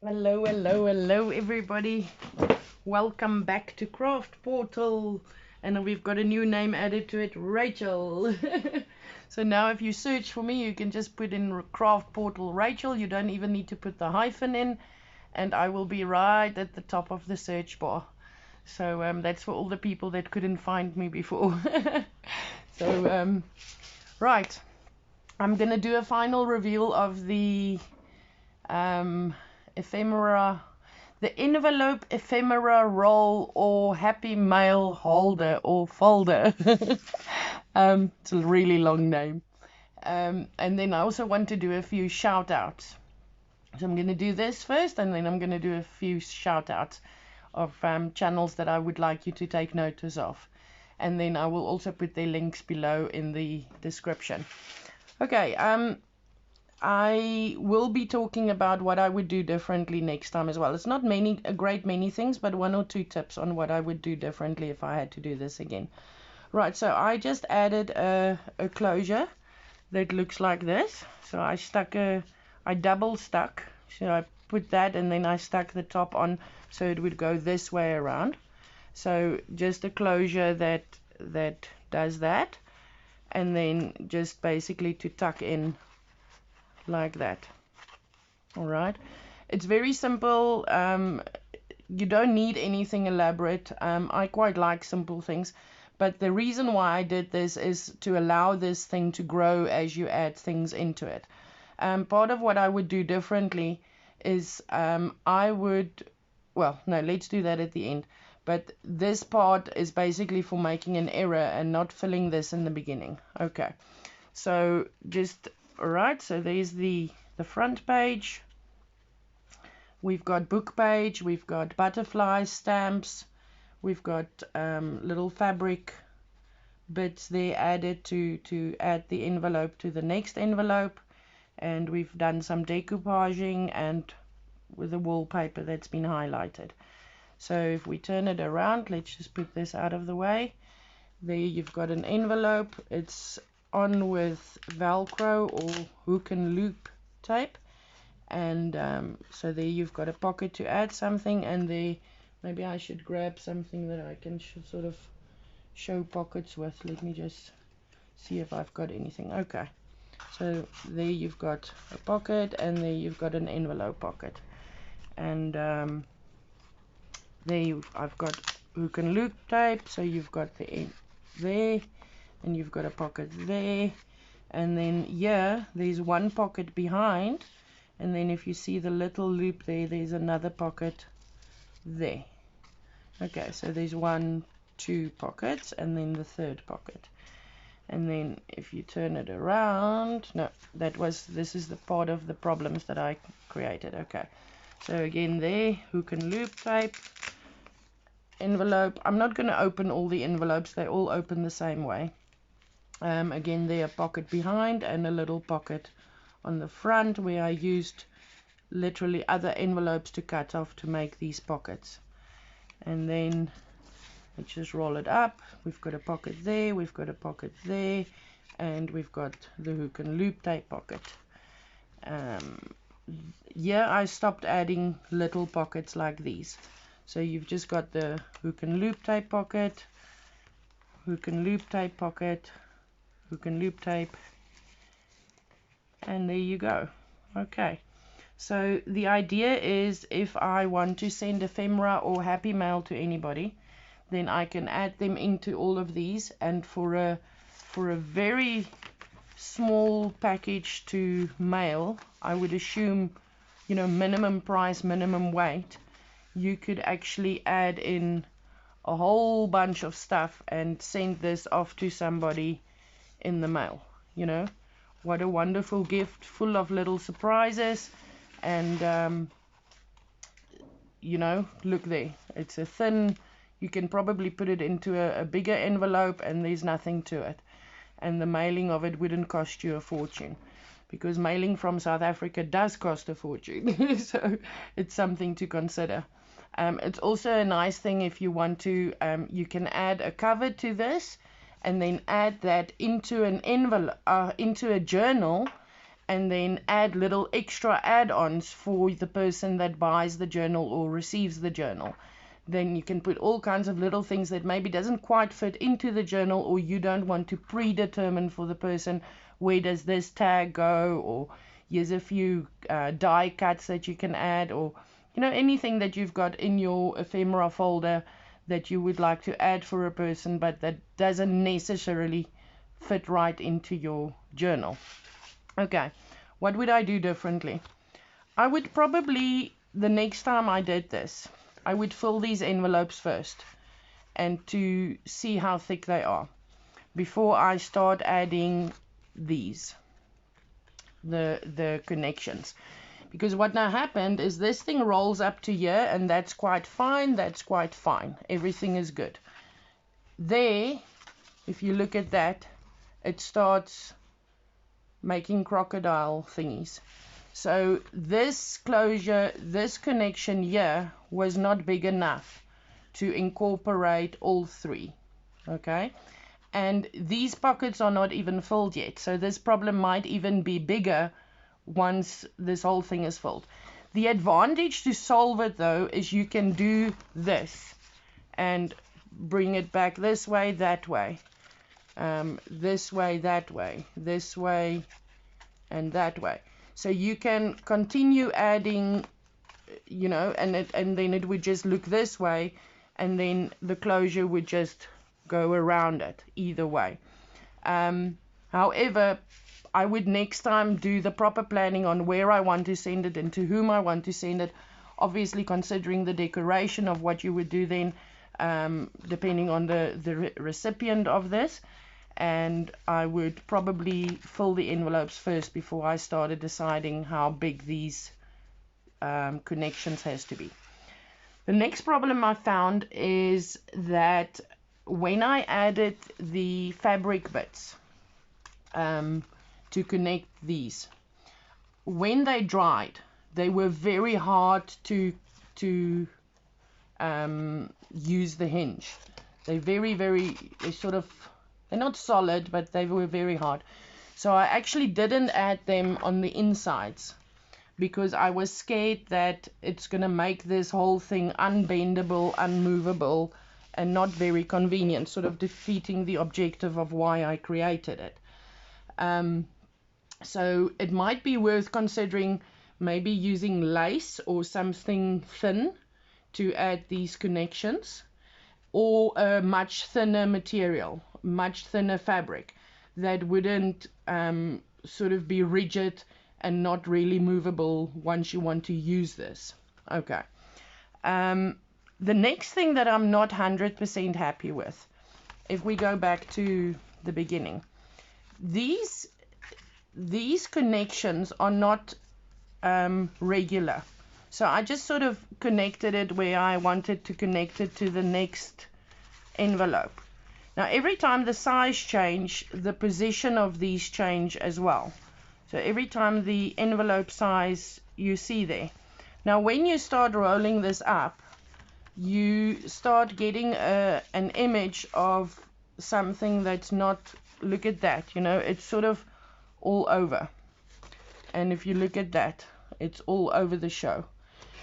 Hello, hello, hello, everybody. Welcome back to Craft Portal. And we've got a new name added to it, Rachel. So now if you search for me, you can just put in Craft Portal Rachel. You don't even need to put the hyphen in. And I will be right at the top of the search bar. So that's for all the people that couldn't find me before. Right. I'm going to do a final reveal of the ephemera, the envelope ephemera roll or Hapoy Mail Holder or folder. It's a really long name. And then I also want to do a few shout outs. So I'm going to do this first, and then I'm going to do a few shout outs of channels that I would like you to take notice of. And then I will also put their links below in the description. Okay, I will be talking about what I would do differently next time as well. It's not a great many things, but one or two tips on what I would do differently if I had to do this again. Right, so I just added a closure that looks like this. So I double stuck. So I put that and then I stuck the top on so it would go this way around. So just a closure that does that. And then just basically to tuck in like that. All right, it's very simple. You don't need anything elaborate. I quite like simple things, but the reason why I did this is to allow this thing to grow as you add things into it. Part of what I would do differently is let's do that at the end. But this part is basically for making an error and not filling this in the beginning. Okay, so just alright, so there's the front page. We've got book page, we've got butterflies, stamps, we've got little fabric bits there added to add the envelope to the next envelope, and we've done some decoupaging and with the wallpaper that's been highlighted. So if we turn it around, let's just put this out of the way. There you've got an envelope. It's on with Velcro or hook and loop tape, and so there you've got a pocket to add something, and there maybe I should grab something that I can sort of show pockets with. Let me just see if I've got anything. Okay, so there you've got a pocket, and there you've got an envelope pocket, and I've got hook and loop tape, so you've got the end there, and you've got a pocket there, and then here there's one pocket behind, and then if you see the little loop there's another pocket there. Okay, so there's 1, 2 pockets, and then the third pocket. And then if you turn it around, no, this is the part of the problems that I created. Okay, so again there, hook and loop tape, envelope. I'm not going to open all the envelopes, they all open the same way. Again there, a pocket behind and a little pocket on the front where I used literally other envelopes to cut off to make these pockets. And then let's just roll it up. We've got a pocket there, we've got a pocket there, and we've got the hook and loop tape pocket. I stopped adding little pockets like these. So you've just got the hook and loop tape pocket, hook and loop tape pocket, hook and loop tape, and there you go. Okay, so the idea is if I want to send ephemera or Hapoy Mail to anybody, then I can add them into all of these, and for a very small package to mail, I would assume, minimum price, minimum weight, you could actually add in a whole bunch of stuff and send this off to somebody in the mail. What a wonderful gift, full of little surprises. And look there, it's a thin, you can probably put it into a bigger envelope and there's nothing to it, and the mailing of it wouldn't cost you a fortune, because mailing from South Africa does cost a fortune. So it's something to consider. It's also a nice thing if you want to, you can add a cover to this and then add that into an envelope, into a journal, and then add little extra add-ons for the person that buys the journal or receives the journal. Then you can put all kinds of little things that maybe doesn't quite fit into the journal, or you don't want to predetermine for the person, where does this tag go, or here's a few die cuts that you can add, or anything that you've got in your ephemera folder that you would like to add for a person, but that doesn't necessarily fit right into your journal. Okay, what would I do differently? I would probably, the next time I did this, I would fill these envelopes first and to see how thick they are before I start adding these, the connections. Because what now happened is this thing rolls up to here, and that's quite fine, that's quite fine. Everything is good. There, if you look at that, it starts making crocodile thingies. So this closure, this connection here was not big enough to incorporate all three. Okay? And these pockets are not even filled yet. So this problem might even be bigger once this whole thing is filled. The advantage to solve it though is you can do this and bring it back this way, that way, this way, that way, this way, and that way. So you can continue adding, and then it would just look this way, and then the closure would just go around it either way. However, I would next time do the proper planning on where I want to send it and to whom I want to send it, obviously considering the decoration of what you would do then, depending on the recipient of this. And I would probably fill the envelopes first before I started deciding how big these connections has to be. The next problem I found is that when I added the fabric bits to connect these, when they dried, they were very hard to use the hinge. They're they're not solid, but they were very hard. So I actually didn't add them on the insides because I was scared that it's going to make this whole thing unbendable, unmovable, and not very convenient, sort of defeating the objective of why I created it. So it might be worth considering maybe using lace or something thin to add these connections, or a much thinner material, much thinner fabric that wouldn't sort of be rigid and not really movable once you want to use this. Okay. The next thing that I'm not 100% happy with, if we go back to the beginning, these connections are not regular. So I just sort of connected it where I wanted to connect it to the next envelope. Now every time the size change, the position of these change as well. So every time the envelope size you see there. Now when you start rolling this up, you start getting an image of something that's not, look at that, it's sort of all over. And if you look at that, it's all over the show.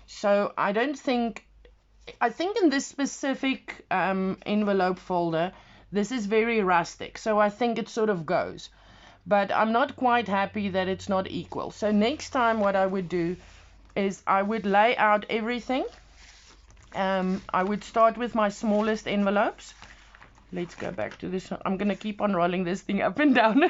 So I think in this specific envelope folder, this is very rustic. So I think it sort of goes. But I'm not quite happy that it's not equal. So next time what I would do is I would lay out everything. I would start with my smallest envelopes. Let's go back to this one. I'm going to keep on rolling this thing up and down.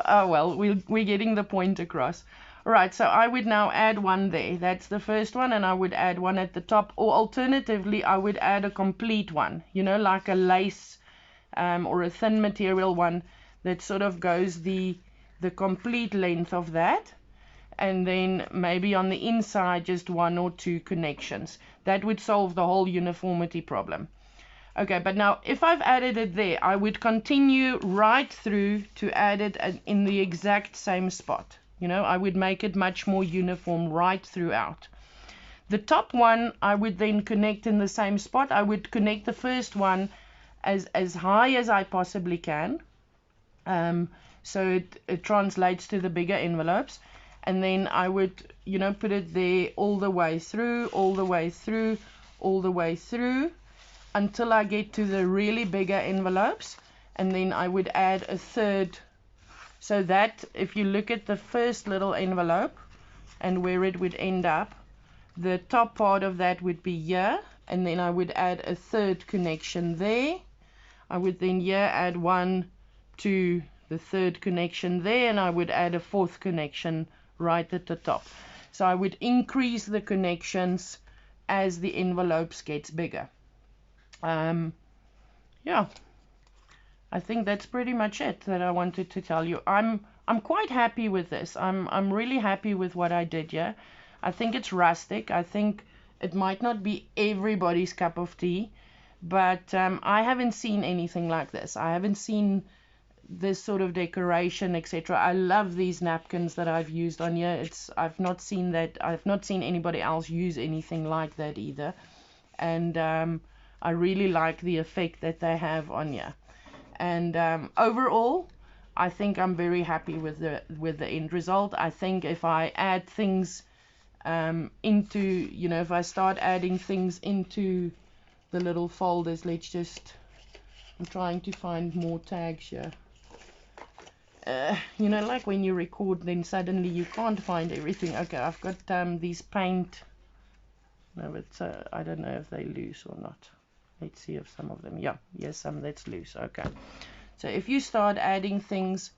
Oh well, we're getting the point across. Alright, so I would now add one there. That's the first one, and I would add one at the top. Or alternatively, I would add a complete one. Like a lace or a thin material one that sort of goes the complete length of that. And then maybe on the inside, just one or two connections. That would solve the whole uniformity problem. Okay, but now if I've added it there, I would continue right through to add it in the exact same spot. I would make it much more uniform right throughout. The top one, I would then connect in the same spot. I would connect the first one as high as I possibly can. so it translates to the bigger envelopes. And then I would, you know, put it there all the way through, all the way through, all the way through, until I get to the really bigger envelopes. And then I would add a third, so that if you look at the first little envelope and where it would end up, the top part of that would be here, and then I would add a third connection there. I would then here add one to the third connection there, and I would add a fourth connection right at the top. So I would increase the connections as the envelopes gets bigger. Yeah, I think that's pretty much it that I wanted to tell you. I'm quite happy with this. I'm really happy with what I did here. I think it's rustic. I think it might not be everybody's cup of tea, but I haven't seen anything like this. I haven't seen this sort of decoration, etc. I love these napkins that I've used on here. I've not seen anybody else use anything like that either, and I really like the effect that they have on here. And overall, I think I'm very happy with the end result. I think if I add things into, you know, if I start adding things into the little folders, I'm trying to find more tags here. You know, like when you record, then suddenly you can't find everything. Okay, I've got these paint. No, but I don't know if they're loose or not. Let's see if some of them, yeah, yes, some that's loose. Okay, so if you start adding things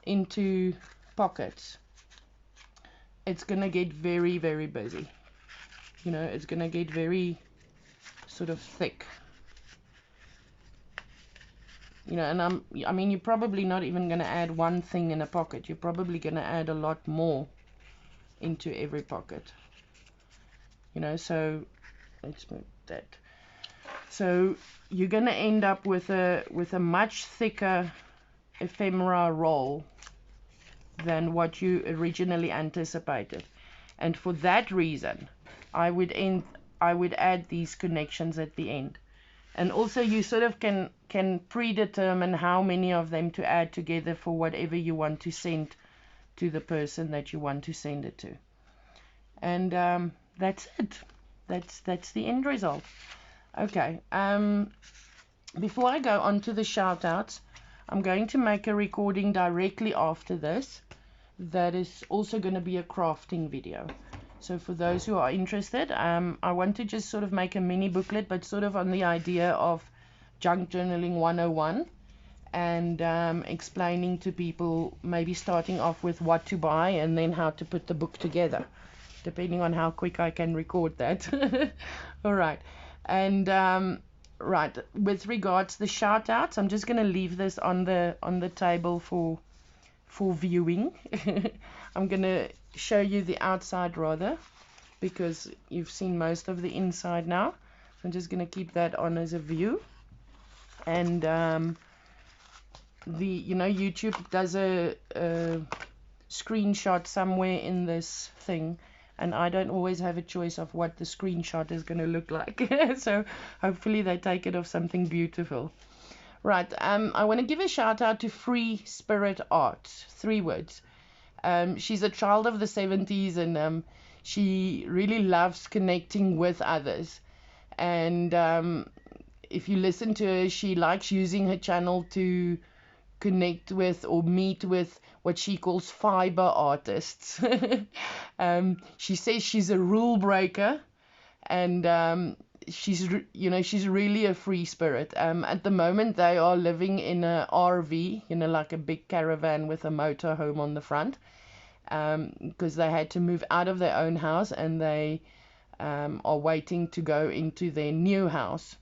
into pockets, it's gonna get very, very busy. You know, it's gonna get very sort of thick. You know, and I mean, you're probably not even going to add one thing in a pocket. You're probably going to add a lot more into every pocket. You know, so let's move that. So you're going to end up with a much thicker ephemera roll than what you originally anticipated. And for that reason, I would add these connections at the end. And also you sort of can predetermine how many of them to add together for whatever you want to send to the person that you want to send it to. And that's it. That's the end result. Okay. Before I go on to the shout-outs, I'm going to make a recording directly after this that is also going to be a crafting video. So for those who are interested, I want to just sort of make a mini booklet, but sort of on the idea of junk journaling 101, and explaining to people, maybe starting off with what to buy and then how to put the book together, depending on how quick I can record that. All right. And right, with regards to the shout outs, I'm just going to leave this on the table for viewing. I'm going to show you the outside rather, because you've seen most of the inside now. So I'm just going to keep that on as a view. And YouTube does a screenshot somewhere in this thing, and I don't always have a choice of what the screenshot is going to look like. So hopefully they take it of something beautiful. Right, I want to give a shout out to Free Spirit Art, 3 words. She's a child of the 70s, and she really loves connecting with others. And if you listen to her, she likes using her channel to connect with or meet with what she calls fiber artists. She says she's a rule breaker, and she's really a free spirit. At the moment they are living in a RV, like a big caravan with a motor home on the front, because they had to move out of their own house, and they are waiting to go into their new house.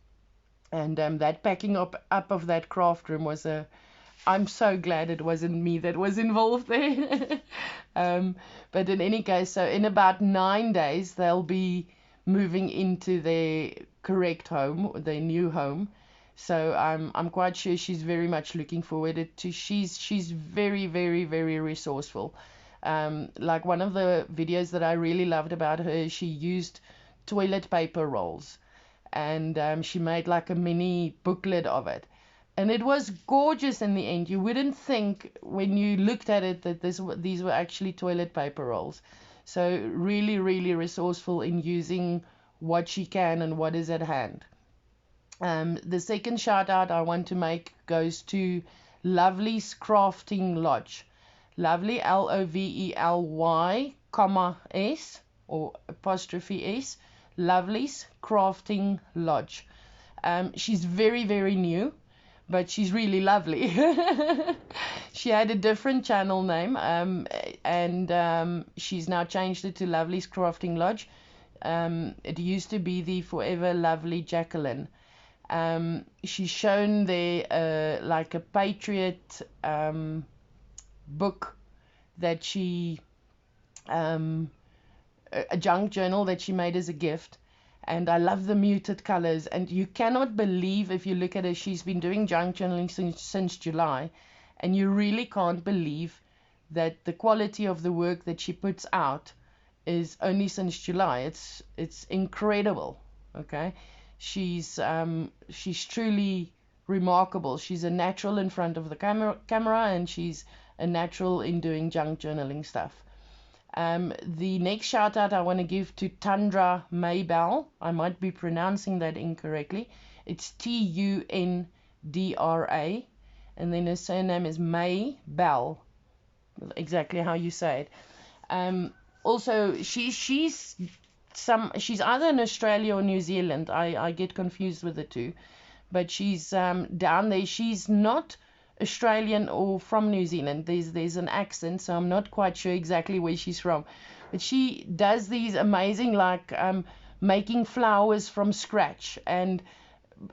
And that packing up of that craft room was I'm so glad it wasn't me that was involved there. But in any case, so in about 9 days they'll be moving into their correct home, their new home. So I'm quite sure she's very much looking forward to. She's very, very, very resourceful. Like one of the videos that I really loved about her, she used toilet paper rolls, and she made like a mini booklet of it. And it was gorgeous in the end. You wouldn't think when you looked at it that these were actually toilet paper rolls. So really, really resourceful in using what she can and what is at hand. The second shout out I want to make goes to Lovely's Crafting Lodge. Lovely, Lovely, comma S or apostrophe S, Lovely's Crafting Lodge. She's very, very new, but she's really lovely. She had a different channel name, and she's now changed it to Lovely's Crafting Lodge. It used to be the Forever Lovely Jacqueline. She's shown there like a Patriot book that she, a junk journal that she made as a gift. And I love the muted colors. And you cannot believe, if you look at her, she's been doing junk journaling since July. And you really can't believe that the quality of the work that she puts out is only since July. It's incredible. Okay. She's truly remarkable. She's a natural in front of the camera, and she's a natural in doing junk journaling stuff. The next shout out I want to give to Tundra Maybell. I might be pronouncing that incorrectly. It's Tundra, and then her surname is Maybell, exactly how you say it. Also, she's either in Australia or New Zealand. I get confused with the two, but she's down there. She's not Australian or from New Zealand. There's an accent, so I'm not quite sure exactly where she's from. But she does these amazing, like making flowers from scratch, and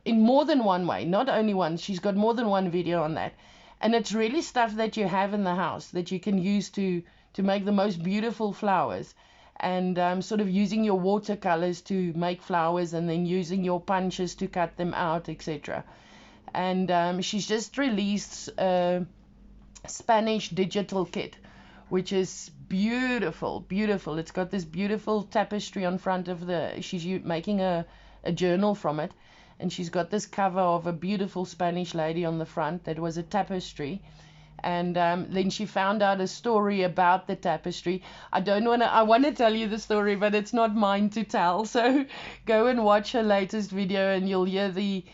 in more than one way, not only one. She's got more than one video on that, and it's really stuff that you have in the house that you can use to make the most beautiful flowers. And sort of using your watercolors to make flowers, and then using your punches to cut them out, etc. And she's just released a Spanish digital kit, which is beautiful, beautiful. It's got this beautiful tapestry on front of she's making a journal from it. And she's got this cover of a beautiful Spanish lady on the front that was a tapestry. And then she found out a story about the tapestry. I want to tell you the story, but it's not mine to tell. So go and watch her latest video, and you'll hear the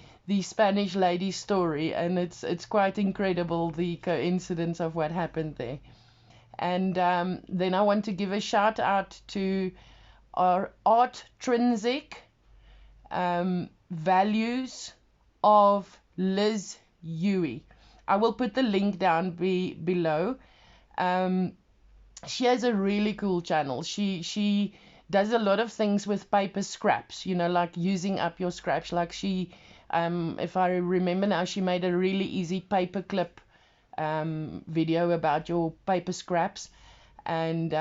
Spanish lady's story. And it's quite incredible, the coincidence of what happened there. And then I want to give a shout out to our Artrinsic values of Liz Huey. I will put the link down below. She has a really cool channel. She does a lot of things with paper scraps, like using up your scraps. Like she, if I remember now, she made a really easy paper clip video about your paper scraps and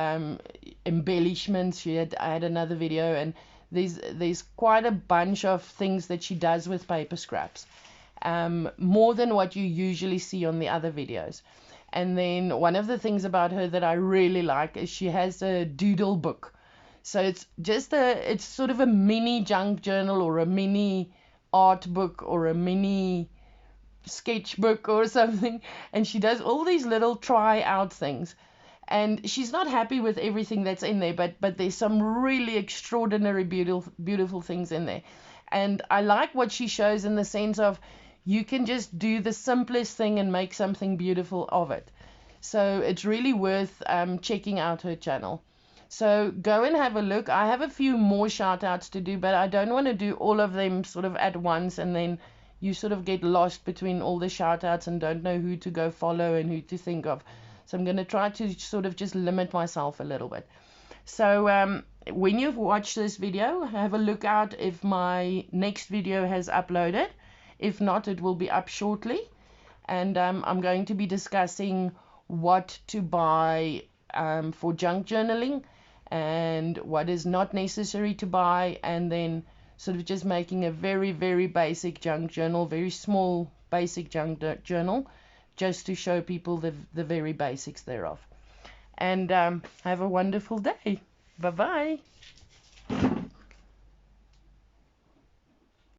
embellishments. I had another video, and there's quite a bunch of things that she does with paper scraps. More than what you usually see on the other videos. And then one of the things about her that I really like is she has a doodle book. So it's sort of a mini junk journal, or a mini art book, or a mini sketchbook or something. And she does all these little try out things. And she's not happy with everything that's in there, but there's some really extraordinary beautiful things in there. And I like what she shows in the sense of you can just do the simplest thing and make something beautiful of it. So it's really worth checking out her channel. So go and have a look. I have a few more shout outs to do, but I don't want to do all of them sort of at once, and then you sort of get lost between all the shout outs and don't know who to go follow and who to think of. So I'm going to try to sort of just limit myself a little bit. So when you've watched this video, have a look out if my next video has uploaded. If not, it will be up shortly. And I'm going to be discussing what to buy for junk journaling and what is not necessary to buy, and then sort of just making a very, very basic junk journal, very small basic junk journal, just to show people the very basics thereof. And have a wonderful day. Bye-bye.